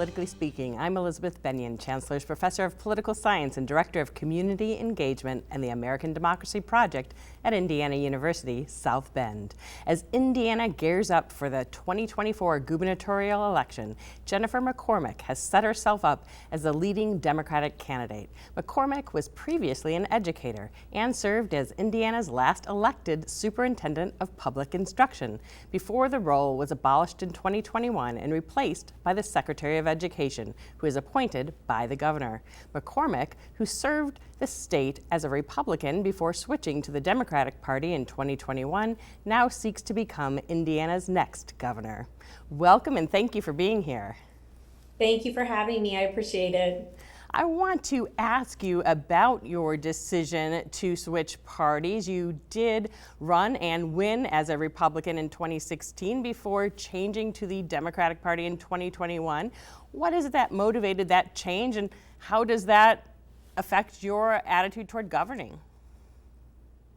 Politically Speaking. I'm Elizabeth Benyon, Chancellor's Professor of Political Science and Director of Community Engagement and the American Democracy Project at Indiana University, South Bend. As Indiana gears up for the 2024 gubernatorial election, Jennifer McCormick has set herself up as the leading Democratic candidate. McCormick was previously an educator and served as Indiana's last elected Superintendent of Public Instruction before the role was abolished in 2021 and replaced by the Secretary of Education, who is appointed by the governor. McCormick, who served the state as a Republican before switching to the Democratic Party in 2021, now seeks to become Indiana's next governor. Welcome and thank you for being here. Thank you for having me. I appreciate it. I want to ask you about your decision to switch parties. You did run and win as a Republican in 2016 before changing to the Democratic Party in 2021. What is it that motivated that change, and how does that affect your attitude toward governing?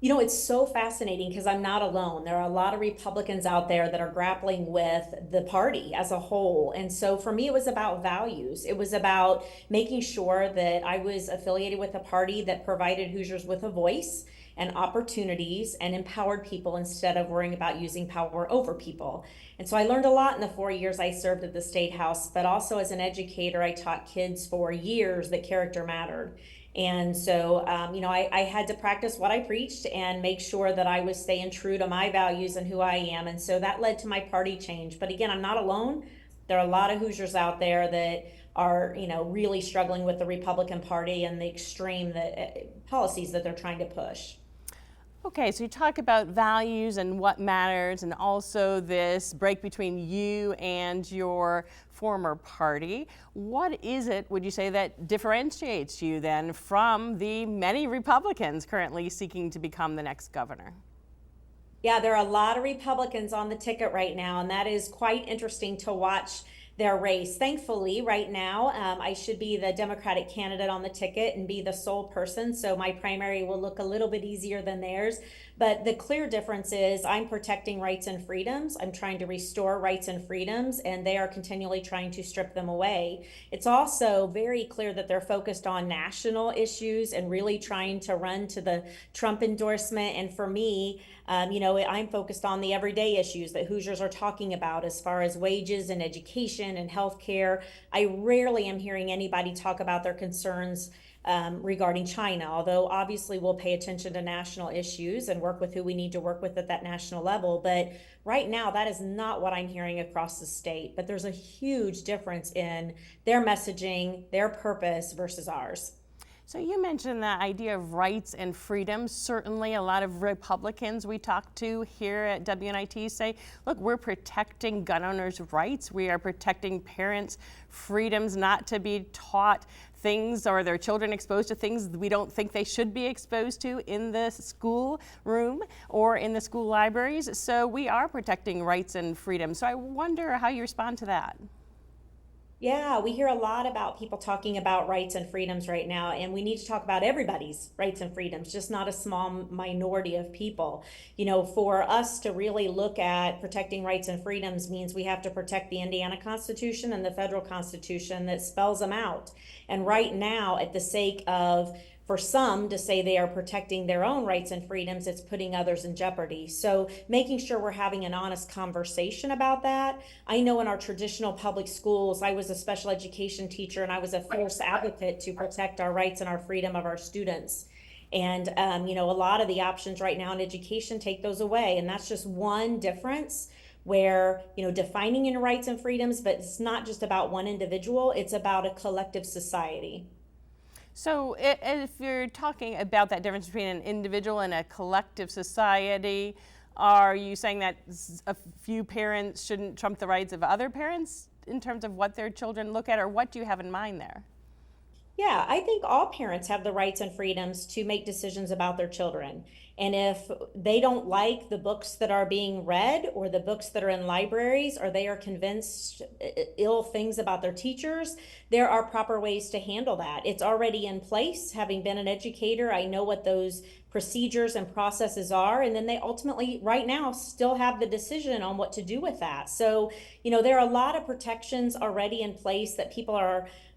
You know, it's so fascinating because I'm not alone. There are a lot of Republicans out there that are grappling with the party as a whole. And so for me, it was about values. It was about making sure that I was affiliated with a party that provided Hoosiers with a voice and opportunities and empowered people instead of worrying about using power over people. And so I learned a lot in the 4 years I served at the State House, but also as an educator, I taught kids for years that character mattered. And so, I had to practice what I preached and make sure that I was staying true to my values and who I am. And so that led to my party change. But again, I'm not alone. There are a lot of Hoosiers out there that are, really struggling with the Republican Party and the extreme policies that they're trying to push. Okay, so you talk about values and what matters, and also this break between you and your former party. What is it, would you say, that differentiates you then from the many Republicans currently seeking to become the next governor? Yeah, there are a lot of Republicans on the ticket right now, and that is quite interesting to watch their race. Thankfully, right now, I should be the Democratic candidate on the ticket and be the sole person, so my primary will look a little bit easier than theirs. But the clear difference is I'm protecting rights and freedoms. I'm trying to restore rights and freedoms, and they are continually trying to strip them away. It's also very clear that they're focused on national issues and really trying to run to the Trump endorsement. And for me, I'm focused on the everyday issues that Hoosiers are talking about as far as wages and education and healthcare. I rarely am hearing anybody talk about their concerns regarding China, although obviously we'll pay attention to national issues and work with who we need to work with at that national level. But right now, that is not what I'm hearing across the state. But there's a huge difference in their messaging, their purpose versus ours. So you mentioned the idea of rights and freedoms. Certainly a lot of Republicans we talk to here at WNIT say, look, we're protecting gun owners' rights. We are protecting parents' freedoms not to be taught things or their children exposed to things we don't think they should be exposed to in the school room or in the school libraries. So we are protecting rights and freedoms. So I wonder how you respond to that. Yeah, we hear a lot about people talking about rights and freedoms right now, and we need to talk about everybody's rights and freedoms, just not a small minority of people. For us to really look at protecting rights and freedoms means we have to protect the Indiana Constitution and the federal Constitution that spells them out. And right now, at the sake of for some to say they are protecting their own rights and freedoms, it's putting others in jeopardy. So making sure we're having an honest conversation about that. I know in our traditional public schools, I was a special education teacher and I was a fierce advocate to protect our rights and our freedom of our students. And, a lot of the options right now in education take those away. And that's just one difference where, defining your rights and freedoms, but it's not just about one individual, it's about a collective society. So if you're talking about that difference between an individual and a collective society, are you saying that a few parents shouldn't trump the rights of other parents in terms of what their children look at, or what do you have in mind there? Yeah, I think all parents have the rights and freedoms to make decisions about their children. And if they don't like the books that are being read or the books that are in libraries, or they are convinced ill things about their teachers, there are proper ways to handle that. It's already in place. Having been an educator, I know what those procedures and processes are. And then they ultimately, right now, still have the decision on what to do with that. So, there are a lot of protections already in place that people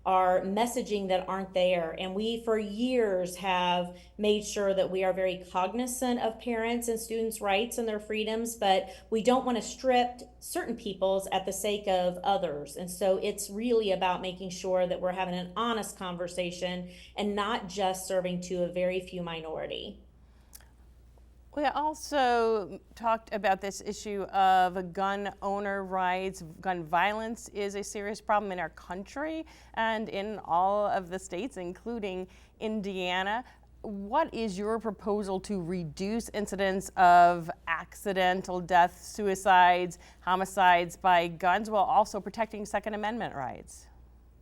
are messaging that aren't there. And we, for years, have made sure that we are very cognizant of parents and students' rights and their freedoms, but we don't want to strip certain people's at the sake of others. And so it's really about making sure that we're having an honest conversation and not just serving to a very few minority. We also talked about this issue of gun owner rights. Gun violence is a serious problem in our country and in all of the states, including Indiana. What is your proposal to reduce incidents of accidental deaths, suicides, homicides by guns, while also protecting Second Amendment rights?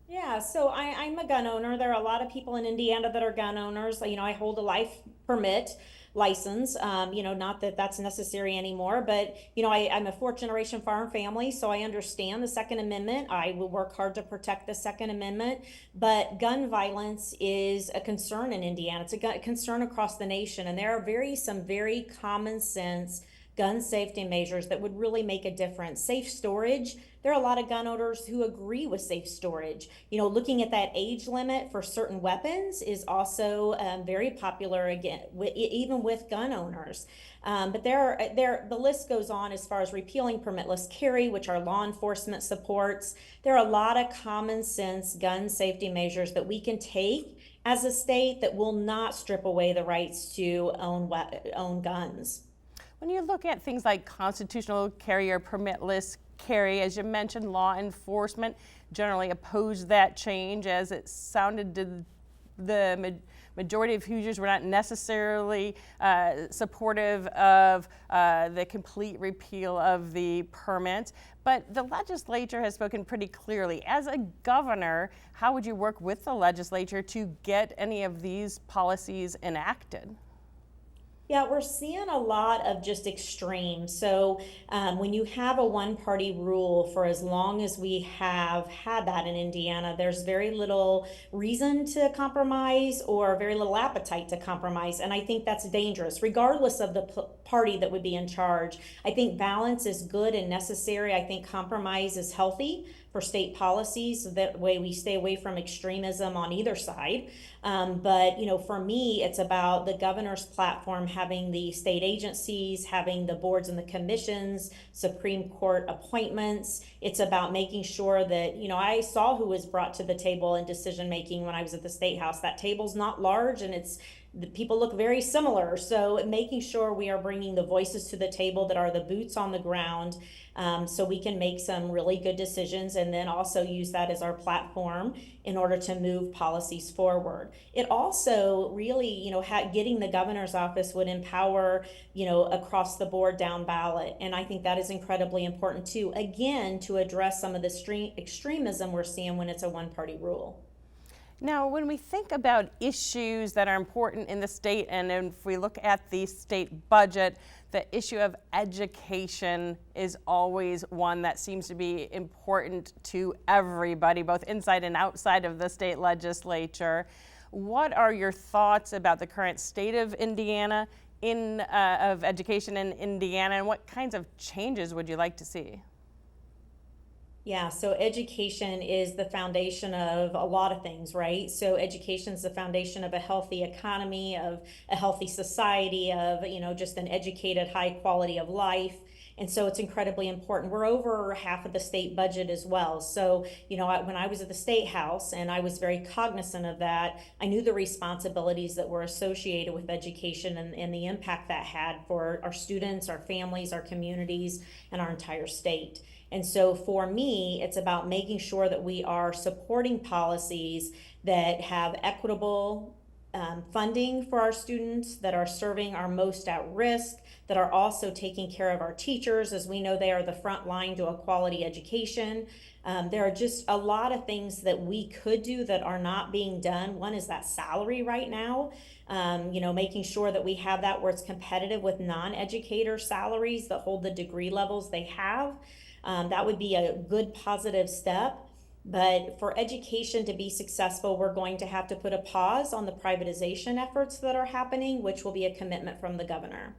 Yeah, so I'm a gun owner. There are a lot of people in Indiana that are gun owners. I hold a life permit license. Not that that's necessary anymore, but I'm a fourth generation farm family, so I understand the Second Amendment. I will work hard to protect the Second Amendment, but gun violence is a concern in Indiana. It's a concern across the nation, and there are some very common sense gun safety measures that would really make a difference. Safe storage. There are a lot of gun owners who agree with safe storage. Looking at that age limit for certain weapons is also very popular again, even with gun owners. But the list goes on as far as repealing permitless carry, which our law enforcement supports. There are a lot of common sense gun safety measures that we can take as a state that will not strip away the rights to own guns. When you look at things like constitutional carry or permitless carry, as you mentioned, law enforcement generally opposed that change, as it sounded to the majority of Hoosiers were not necessarily supportive of the complete repeal of the permit. But the legislature has spoken pretty clearly. As a governor, how would you work with the legislature to get any of these policies enacted? Yeah, we're seeing a lot of just extremes. So when you have a one-party rule for as long as we have had that in Indiana, there's very little reason to compromise or very little appetite to compromise. And I think that's dangerous, regardless of the party that would be in charge. I think balance is good and necessary. I think compromise is healthy for state policies, so that way we stay away from extremism on either side. But for me, it's about the governor's platform having the state agencies, having the boards and the commissions, Supreme Court appointments. It's about making sure that, I saw who was brought to the table in decision making when I was at the State House. That table's not large, and the people look very similar. So making sure we are bringing the voices to the table that are the boots on the ground, so we can make some really good decisions, and then also use that as our platform in order to move policies forward. It also really, getting the governor's office would empower, across the board down ballot. And I think that is incredibly important too, again, to address some of the extremism we're seeing when it's a one-party rule. Now, when we think about issues that are important in the state, and if we look at the state budget, the issue of education is always one that seems to be important to everybody, both inside and outside of the state legislature. What are your thoughts about the current state of Indiana, of education in Indiana, and what kinds of changes would you like to see? Yeah, so education is the foundation of a lot of things, right? So education is the foundation of a healthy economy, of a healthy society, of, just an educated, high quality of life. And so it's incredibly important. We're over half of the state budget as well. So, when I was at the State House, and I was very cognizant of that, I knew the responsibilities that were associated with education, and the impact that had for our students, our families, our communities, and our entire state. And so for me, it's about making sure that we are supporting policies that have equitable funding for our students, that are serving our most at risk, that are also taking care of our teachers, as we know they are the front line to a quality education. There are just a lot of things that we could do that are not being done. One is that salary right now, making sure that we have that where it's competitive with non-educator salaries that hold the degree levels they have. That would be a good positive step. But for education to be successful, we're going to have to put a pause on the privatization efforts that are happening, which will be a commitment from the governor.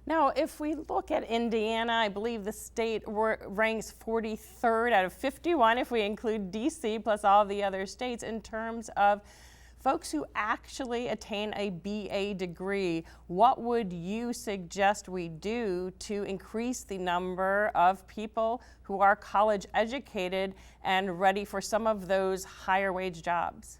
Now, if we look at Indiana, I believe the state ranks 43rd out of 51 if we include DC plus all the other states in terms of folks who actually attain a BA degree. What would you suggest we do to increase the number of people who are college educated and ready for some of those higher wage jobs?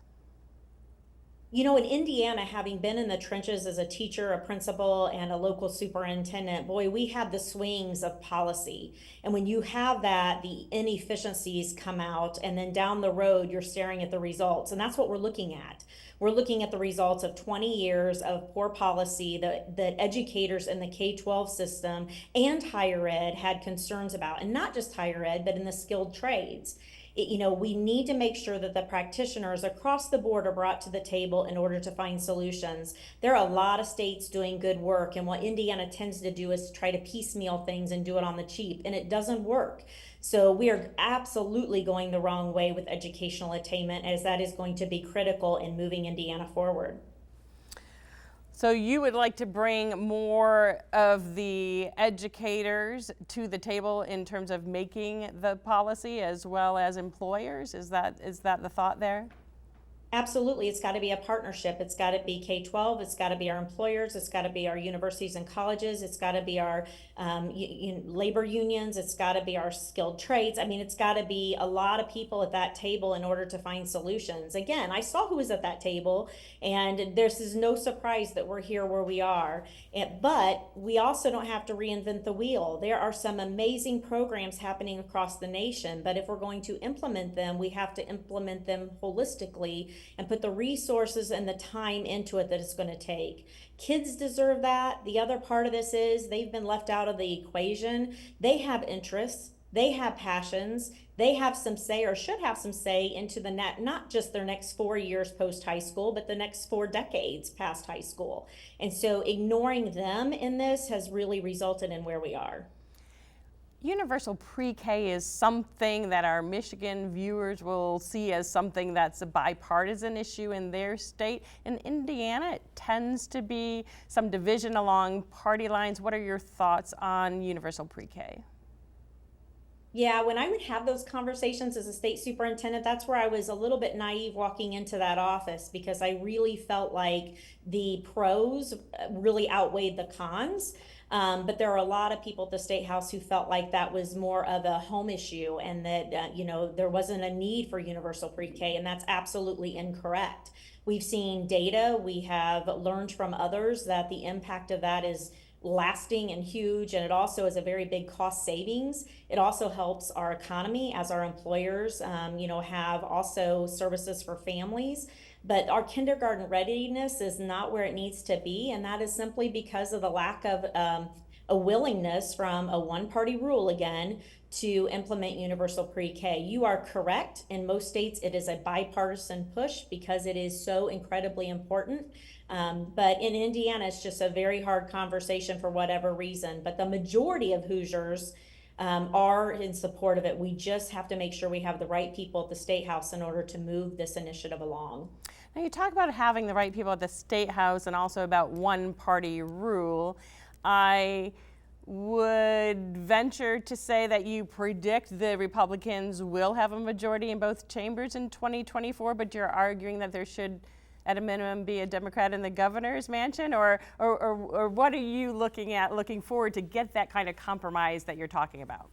You know, in Indiana, having been in the trenches as a teacher, a principal, and a local superintendent, boy, we had the swings of policy. And when you have that, the inefficiencies come out, and then down the road, you're staring at the results. And that's what we're looking at. We're looking at the results of 20 years of poor policy that educators in the K-12 system and higher ed had concerns about. And not just higher ed, but in the skilled trades. We need to make sure that the practitioners across the board are brought to the table in order to find solutions. There are a lot of states doing good work, and what Indiana tends to do is try to piecemeal things and do it on the cheap, and it doesn't work. So we are absolutely going the wrong way with educational attainment, as that is going to be critical in moving Indiana forward. So you would like to bring more of the educators to the table in terms of making the policy as well as employers? Is that the thought there? Absolutely. It's got to be a partnership. It's got to be K-12. It's got to be our employers. It's got to be our universities and colleges. It's got to be our labor unions. It's got to be our skilled trades. I mean, it's got to be a lot of people at that table in order to find solutions. Again, I saw who was at that table, and this is no surprise that we're here where we are. But we also don't have to reinvent the wheel. There are some amazing programs happening across the nation, but if we're going to implement them, we have to implement them holistically and put the resources and the time into it that it's going to take. Kids deserve that. The other part of this is they've been left out of the equation. They have interests, they have passions, they have some say, or should have some say, into the not just their next 4 years post high school, but the next 4 decades past high school. And so ignoring them in this has really resulted in where we are. Universal pre-K is something that our Michigan viewers will see as something that's a bipartisan issue in their state. In Indiana, it tends to be some division along party lines. What are your thoughts on universal pre-K? Yeah, when I would have those conversations as a state superintendent, that's where I was a little bit naive walking into that office, because I really felt like the pros really outweighed the cons. But there are a lot of people at the State House who felt like that was more of a home issue, and that there wasn't a need for universal pre-K, and that's absolutely incorrect. We've seen data, we have learned from others that the impact of that is lasting and huge, and it also is a very big cost savings. It also helps our economy as our employers have also services for families. But our kindergarten readiness is not where it needs to be, and that is simply because of the lack of a willingness from a one-party rule again to implement universal pre-K. You are correct. In most states, it is a bipartisan push because it is so incredibly important. But in Indiana, it's just a very hard conversation for whatever reason. But the majority of Hoosiers are in support of it. We just have to make sure we have the right people at the State House in order to move this initiative along. Now, you talk about having the right people at the State House and also about one-party rule. I would venture to say that you predict the Republicans will have a majority in both chambers in 2024, but you're arguing that there should, at a minimum, be a Democrat in the governor's mansion, or what are you looking forward to get that kind of compromise that you're talking about?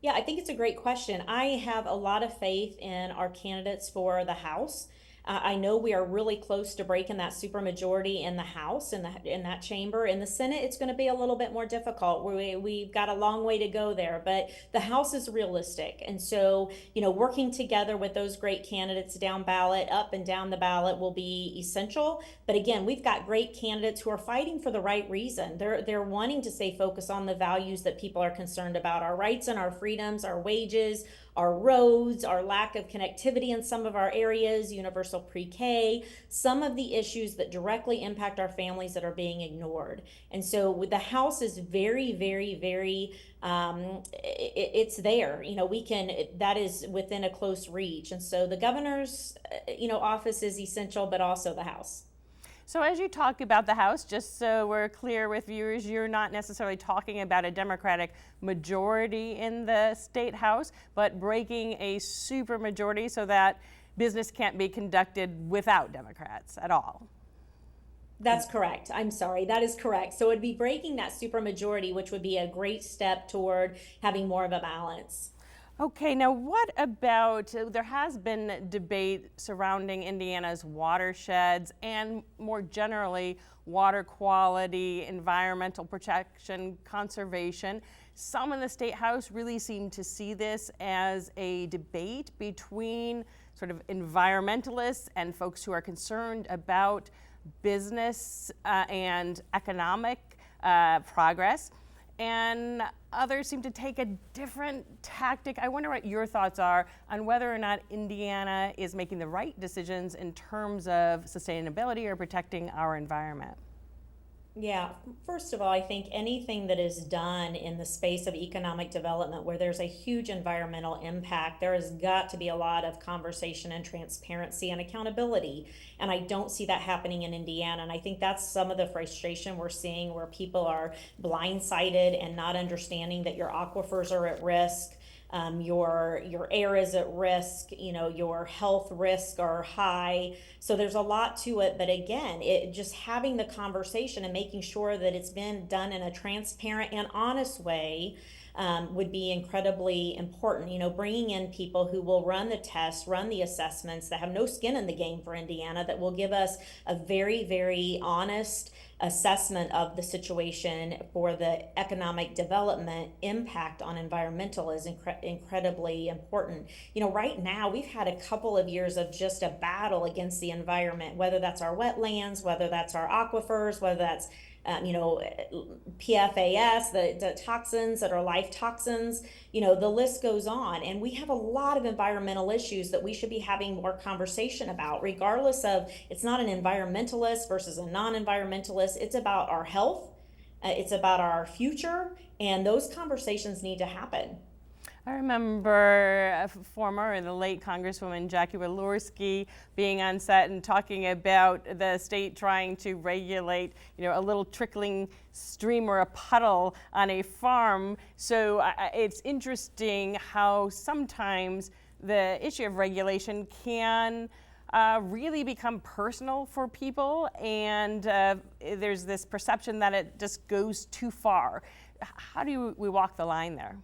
Yeah, I think it's a great question. I have a lot of faith in our candidates for the House. I know we are really close to breaking that supermajority in the House, in that chamber. In the Senate, it's going to be a little bit more difficult. We've got a long way to go there, but the House is realistic. And so, working together with those great candidates down ballot, up and down the ballot will be essential. But again, we've got great candidates who are fighting for the right reason. They're wanting to stay focused on the values that people are concerned about, our rights and our freedoms, our wages, our roads, our lack of connectivity in some of our areas, universal pre-K, some of the issues that directly impact our families that are being ignored. And so the House is very, very, very, it's there. That is within a close reach. And so the governor's, office is essential, but also the House. So as you talk about the House, just so we're clear with viewers, you're not necessarily talking about a Democratic majority in the state House, but breaking a supermajority so that business can't be conducted without Democrats at all. That's correct. I'm sorry. That is correct. So it'd be breaking that supermajority, which would be a great step toward having more of a balance. Okay, now what about, there has been debate surrounding Indiana's watersheds and more generally water quality, environmental protection, conservation. Some in the State House really seem to see this as a debate between sort of environmentalists and folks who are concerned about business and economic progress. And others seem to take a different tactic. I wonder what your thoughts are on whether or not Indiana is making the right decisions in terms of sustainability or protecting our environment. Yeah, first of all, I think anything that is done in the space of economic development where there's a huge environmental impact, there has got to be a lot of conversation and transparency and accountability. And I don't see that happening in Indiana. And I think that's some of the frustration we're seeing, where people are blindsided and not understanding that your aquifers are at risk. Your air is at risk, your health risks are high. So there's a lot to it. But again, just having the conversation and making sure that it's been done in a transparent and honest way would be incredibly important. Bringing in people who will run the tests, run the assessments, that have no skin in the game for Indiana, that will give us a very, very honest assessment of the situation for the economic development impact on environmental is incredibly important. Right now we've had a couple of years of just a battle against the environment, whether that's our wetlands, whether that's our aquifers, whether that's PFAS, the toxins that are life toxins, the list goes on. And we have a lot of environmental issues that we should be having more conversation about, regardless of, it's not an environmentalist versus a non-environmentalist. It's about our health. It's about our future. And those conversations need to happen. I remember the late Congresswoman Jackie Walorski being on set and talking about the state trying to regulate, a little trickling stream or a puddle on a farm. So it's interesting how sometimes the issue of regulation can really become personal for people, and there's this perception that it just goes too far. How do we walk the line there?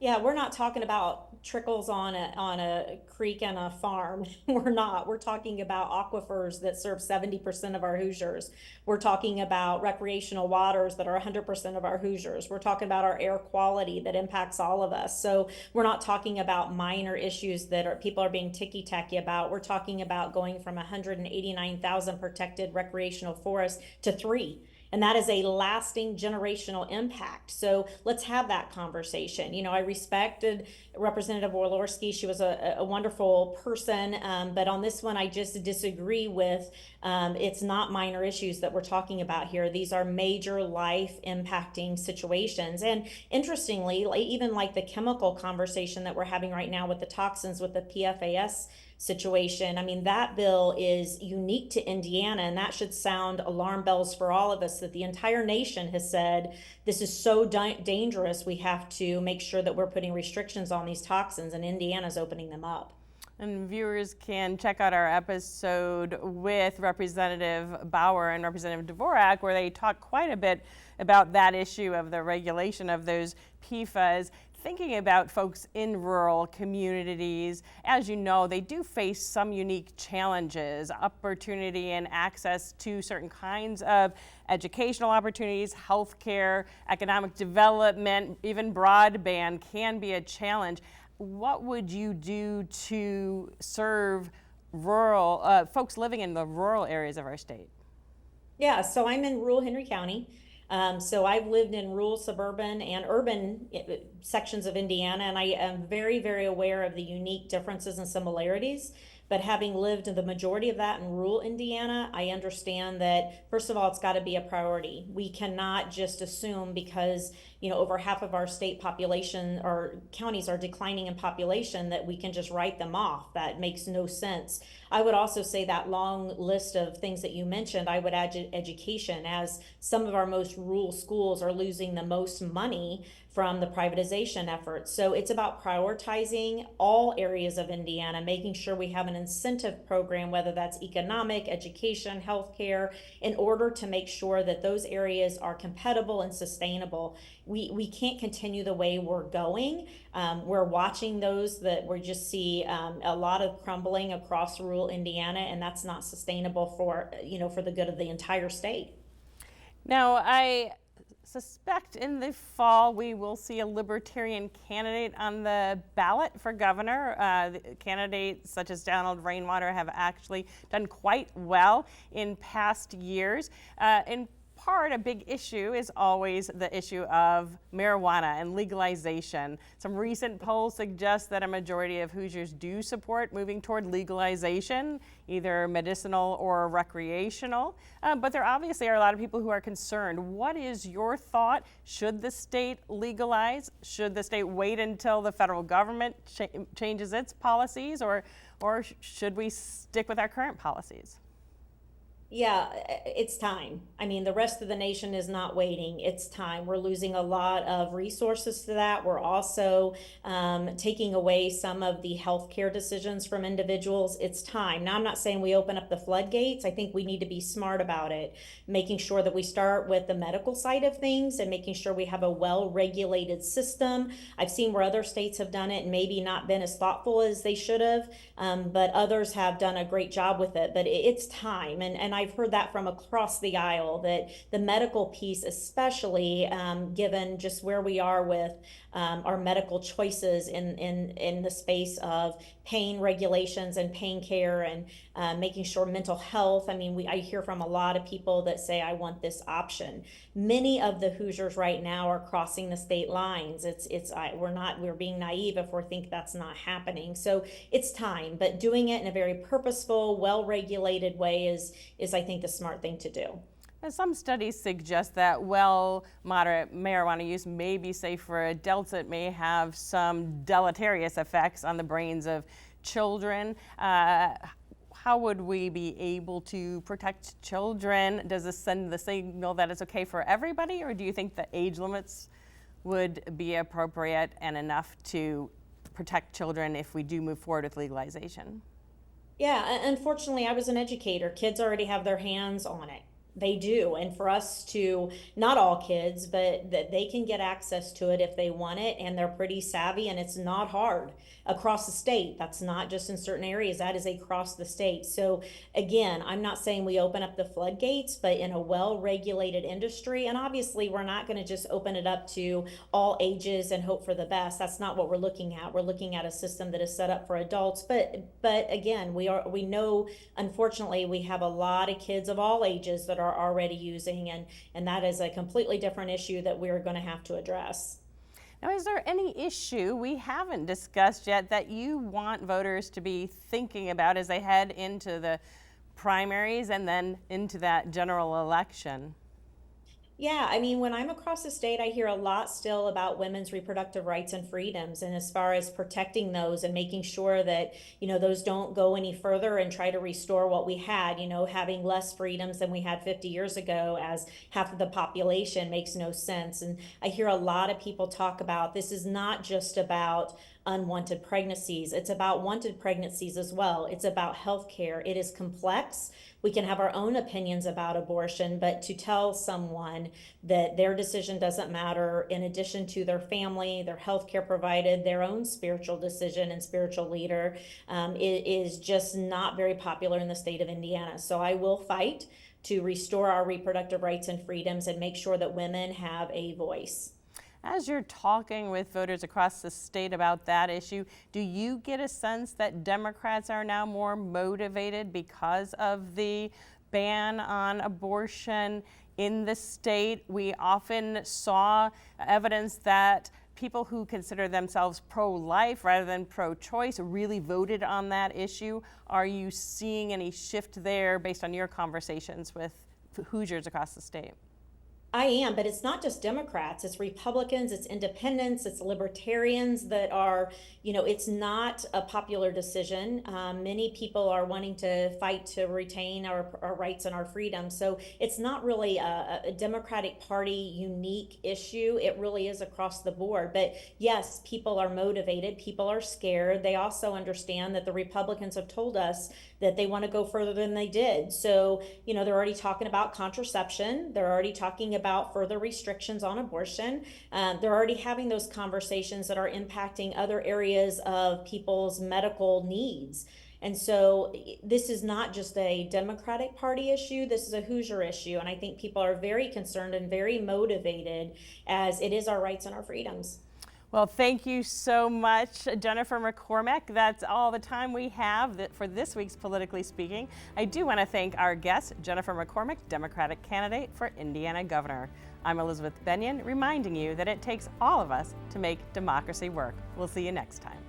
Yeah, we're not talking about trickles on a creek and a farm. We're not. We're talking about aquifers that serve 70% of our Hoosiers. We're talking about recreational waters that are 100% of our Hoosiers. We're talking about our air quality that impacts all of us. So we're not talking about minor issues that people are being ticky-tacky about. We're talking about going from 189,000 protected recreational forests to 3. And that is a lasting generational impact. So let's have that conversation. I respected Representative Walorski. She was a wonderful person. But on this one, I just disagree with, it's not minor issues that we're talking about here. These are major life impacting situations. And interestingly, even like the chemical conversation that we're having right now with the toxins, with the PFAS situation. That bill is unique to Indiana, and that should sound alarm bells for all of us, that the entire nation has said, this is so dangerous, we have to make sure that we're putting restrictions on these toxins, and Indiana's opening them up. And viewers can check out our episode with Representative Bauer and Representative Dvorak, where they talk quite a bit about that issue of the regulation of those PFAS. thinking about folks in rural communities, as you know, they do face some unique challenges, opportunity and access to certain kinds of educational opportunities, healthcare, economic development, even broadband can be a challenge. What would you do to serve rural folks living in the rural areas of our state? Yeah, so I'm in rural Henry County. So I've lived in rural, suburban, and urban sections of Indiana, and I am very, very aware of the unique differences and similarities. But having lived the majority of that in rural Indiana, I understand that, first of all, it's got to be a priority. We cannot just assume because, over half of our state population or counties are declining in population that we can just write them off. That makes no sense. I would also say that long list of things that you mentioned, I would add education, as some of our most rural schools are losing the most money from the privatization efforts. So it's about prioritizing all areas of Indiana, making sure we have an incentive program, whether that's economic, education, healthcare, in order to make sure that those areas are compatible and sustainable. We can't continue the way we're going. We're watching those that we just see a lot of crumbling across rural Indiana, and that's not sustainable for the good of the entire state. Now, I suspect in the fall we will see a libertarian candidate on the ballot for governor. Candidates such as Donald Rainwater have actually done quite well in past years. In part, a big issue is always the issue of marijuana and legalization. Some recent polls suggest that a majority of Hoosiers do support moving toward legalization, either medicinal or recreational. But there obviously are a lot of people who are concerned. What is your thought? Should the state legalize? Should the state wait until the federal government changes its policies, or should we stick with our current policies? Yeah, it's time. I mean, the rest of the nation is not waiting. It's time. We're losing a lot of resources to that. We're also taking away some of the healthcare decisions from individuals. It's time. Now, I'm not saying we open up the floodgates. I think we need to be smart about it, making sure that we start with the medical side of things and making sure we have a well-regulated system. I've seen where other states have done it and maybe not been as thoughtful as they should have, but others have done a great job with it. But it's time. And I've heard that from across the aisle, that the medical piece, especially given just where we are with our medical choices in the space of pain regulations and pain care and making sure mental health. I mean, I hear from a lot of people that say, I want this option. Many of the Hoosiers right now are crossing the state lines. We're being naive if we think that's not happening. So it's time, but doing it in a very purposeful, well-regulated way is I think the smart thing to do. Some studies suggest that moderate marijuana use may be safe for adults. It may have some deleterious effects on the brains of children. How would we be able to protect children? Does this send the signal that it's okay for everybody, or do you think the age limits would be appropriate and enough to protect children if we do move forward with legalization? Yeah, unfortunately, I was an educator. Kids already have their hands on it. They do. And for us to, not all kids, but that they can get access to it if they want it, and they're pretty savvy, and it's not hard across the state. That's not just in certain areas, that is across the state. So again, I'm not saying we open up the floodgates, but in a well-regulated industry, and obviously we're not going to just open it up to all ages and hope for the best. That's not what we're looking at. We're looking at a system that is set up for adults. But again, we know, unfortunately, we have a lot of kids of all ages that are already using, and that is a completely different issue that we're going to have to address. Now, is there any issue we haven't discussed yet that you want voters to be thinking about as they head into the primaries and then into that general election? Yeah, I mean, when I'm across the state, I hear a lot still about women's reproductive rights and freedoms, and as far as protecting those and making sure that, those don't go any further and try to restore what we had, having less freedoms than we had 50 years ago as half of the population makes no sense. And I hear a lot of people talk about this is not just about unwanted pregnancies. It's about wanted pregnancies as well. It's about health care. It is complex. we can have our own opinions about abortion, but to tell someone that their decision doesn't matter, in addition to their family, their health care provided, their own spiritual decision and spiritual leader, it is just not very popular in the state of Indiana. So I will fight to restore our reproductive rights and freedoms and make sure that women have a voice. As you're talking with voters across the state about that issue, do you get a sense that Democrats are now more motivated because of the ban on abortion in the state? We often saw evidence that people who consider themselves pro-life rather than pro-choice really voted on that issue. Are you seeing any shift there based on your conversations with Hoosiers across the state? I am, but it's not just Democrats, it's Republicans, it's independents, it's libertarians that are, it's not a popular decision. Many people are wanting to fight to retain our rights and our freedom. So it's not really a Democratic Party unique issue. It really is across the board. But yes, people are motivated, people are scared. They also understand that the Republicans have told us that they want to go further than they did. So, they're already talking about contraception. They're already talking about further restrictions on abortion. They're already having those conversations that are impacting other areas of people's medical needs. And so this is not just a Democratic Party issue, this is a Hoosier issue. And I think people are very concerned and very motivated, as it is our rights and our freedoms. Well, thank you so much, Jennifer McCormick. That's all the time we have for this week's Politically Speaking. I do want to thank our guest, Jennifer McCormick, Democratic candidate for Indiana governor. I'm Elizabeth Bennion, reminding you that it takes all of us to make democracy work. We'll see you next time.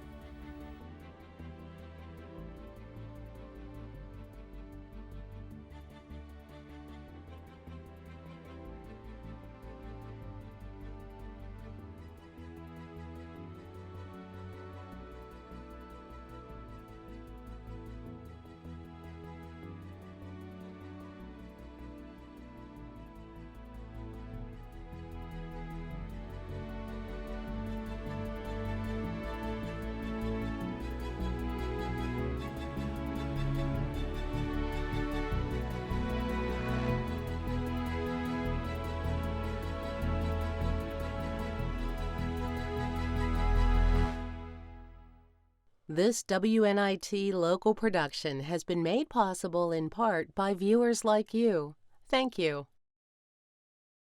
This WNIT local production has been made possible in part by viewers like you. Thank you.